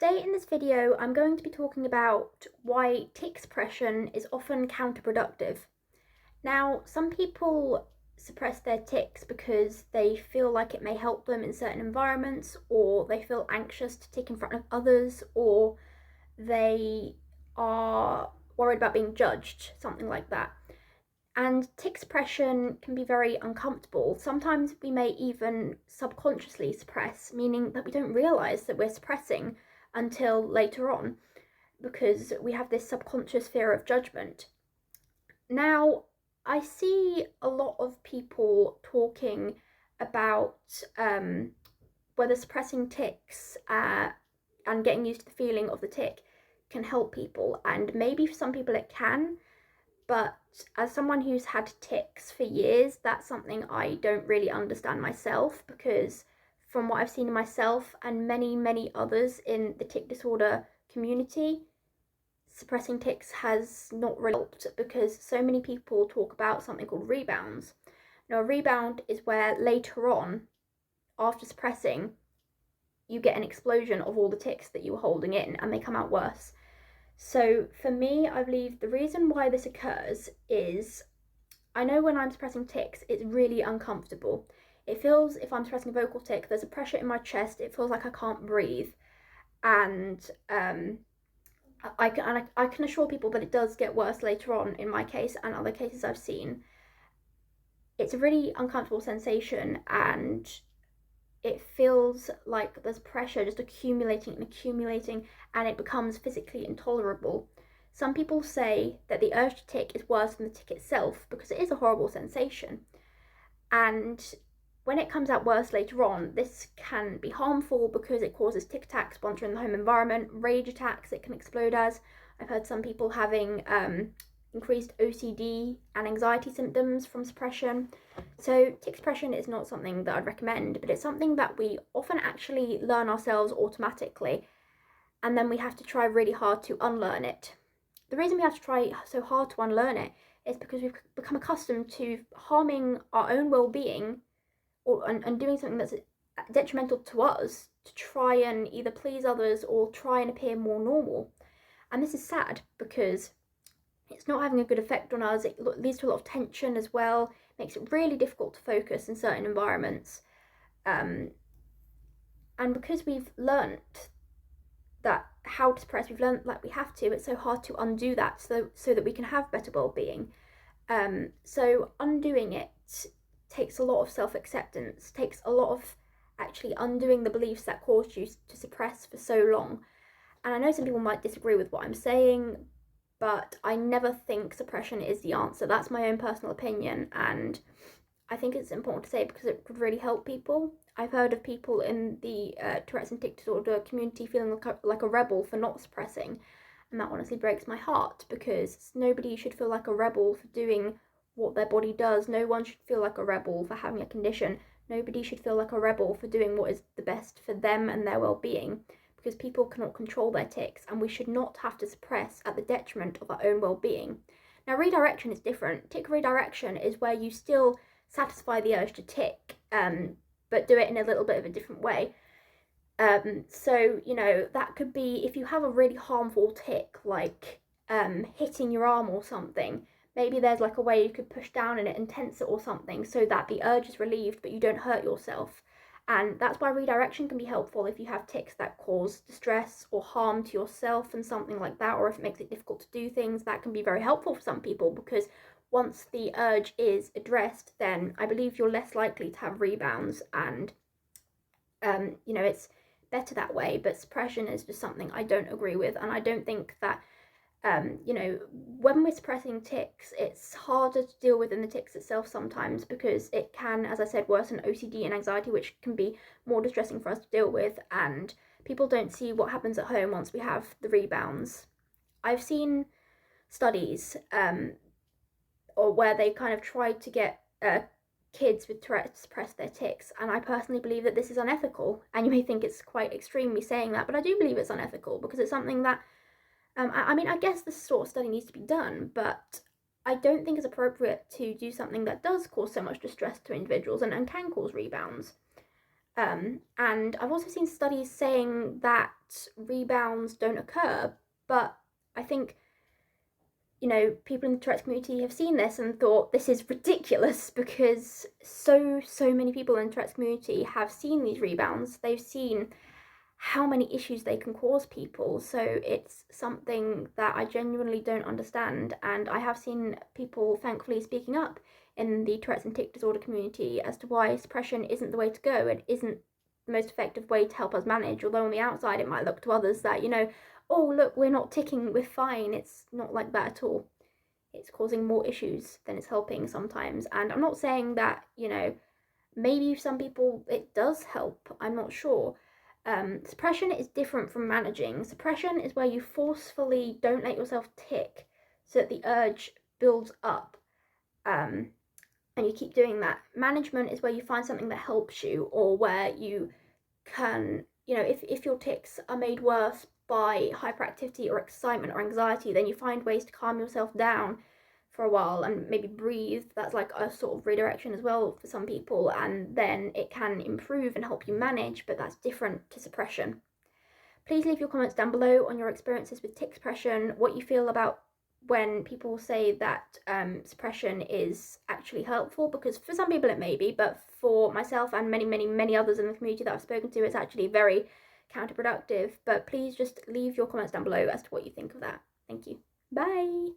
Today in this video, I'm going to be talking about why tic suppression is often counterproductive. Now, some people suppress their tics because they feel like it may help them in certain environments, or they feel anxious to tic in front of others, or they are worried about being judged, something like that. And tic suppression can be very uncomfortable. Sometimes we may even subconsciously suppress, meaning that we don't realise that we're suppressing until later on, because we have this subconscious fear of judgment. Now, I see a lot of people talking about whether suppressing tics and getting used to the feeling of the tic can help people, and maybe for some people it can. But as someone who's had tics for years, that's something I don't really understand myself, because from what I've seen in myself and many others in the tic disorder community, suppressing tics has not really helped, because so many people talk about something called rebounds. Now, a rebound is where later on, after suppressing, you get an explosion of all the tics that you were holding in and they come out worse. So for me, I believe the reason why this occurs is, I know when I'm suppressing tics, it's really uncomfortable. It feels, if I'm suppressing a vocal tic, there's a pressure in my chest. It feels like I can't breathe. And I can assure people that it does get worse later on in my case and other cases I've seen. It's a really uncomfortable sensation, and it feels like there's pressure just accumulating and it becomes physically intolerable. Some people say that the urge to tic is worse than the tic itself, because it is a horrible sensation. And when it comes out worse later on, this can be harmful because it causes tic attacks once you're in the home environment, rage attacks it can explode as. I've heard some people having increased OCD and anxiety symptoms from suppression. So tic suppression is not something that I'd recommend, but it's something that we often actually learn ourselves automatically, and then we have to try really hard to unlearn it. The reason we have to try so hard to unlearn it is because we've become accustomed to harming our own well-being and doing something that's detrimental to us to try and either please others or try and appear more normal. And this is sad, because it's not having a good effect on us. It leads to a lot of tension as well. It makes it really difficult to focus in certain environments. And because we've learnt that how to suppress, we've learnt that we have to, it's so hard to undo that so that we can have better well-being. So undoing it takes a lot of self-acceptance, takes a lot of actually undoing the beliefs that caused you to suppress for so long. And I know some people might disagree with what I'm saying, but I never think suppression is the answer. That's my own personal opinion, and I think it's important to say because it could really help people. I've heard of people in the Tourette's and tic disorder community feeling like a rebel for not suppressing, and that honestly breaks my heart, because nobody should feel like a rebel for doing what their body does. No one should feel like a rebel for having a condition. Nobody should feel like a rebel for doing what is the best for them and their well-being, because people cannot control their tics, and we should not have to suppress at the detriment of our own well-being. Now, redirection is different. Tic redirection is where you still satisfy the urge to tic, but do it in a little bit of a different way. So, you know, that could be if you have a really harmful tic, like hitting your arm or something. Maybe there's like a way you could push down in it and tense it or something, so that the urge is relieved but you don't hurt yourself. And that's why redirection can be helpful if you have tics that cause distress or harm to yourself and something like that, or if it makes it difficult to do things. That can be very helpful for some people, because once the urge is addressed, then I believe you're less likely to have rebounds, and you know, it's better that way. But suppression is just something I don't agree with, and I don't think that you know, when we're suppressing tics, it's harder to deal with than the tics itself sometimes, because it can, as I said, worsen OCD and anxiety, which can be more distressing for us to deal with, and people don't see what happens at home once we have the rebounds. I've seen studies or where they kind of tried to get kids with Tourette to suppress their tics, and I personally believe that this is unethical. And you may think it's quite extreme me saying that, but I do believe it's unethical, because it's something that I mean, I guess this sort of study needs to be done, but I don't think it's appropriate to do something that does cause so much distress to individuals and can cause rebounds. And I've also seen studies saying that rebounds don't occur, but I think, people in the Tourette community have seen this and thought this is ridiculous, because so many people in the Tourette community have seen these rebounds. They've seen how many issues they can cause people. So it's something that I genuinely don't understand. And I have seen people thankfully speaking up in the Tourette's and tic disorder community as to why suppression isn't the way to go and isn't the most effective way to help us manage. Although on the outside it might look to others that, oh, look, we're not ticking, we're fine. It's not like that at all. It's causing more issues than it's helping sometimes. And I'm not saying that, maybe some people it does help, I'm not sure. Suppression is different from managing. Suppression is where you forcefully don't let yourself tic so that the urge builds up, and you keep doing that. Management is where you find something that helps you, or where you can, if your tics are made worse by hyperactivity or excitement or anxiety, then you find ways to calm yourself down for a while and maybe breathe. That's like a sort of redirection as well for some people, and then it can improve and help you manage, but that's different to suppression. Please leave your comments down below on your experiences with tic suppression, what you feel about when people say that suppression is actually helpful, because for some people it may be, but for myself and many others in the community that I've spoken to, it's actually very counterproductive. But please just leave your comments down below as to what you think of that. Thank you. Bye.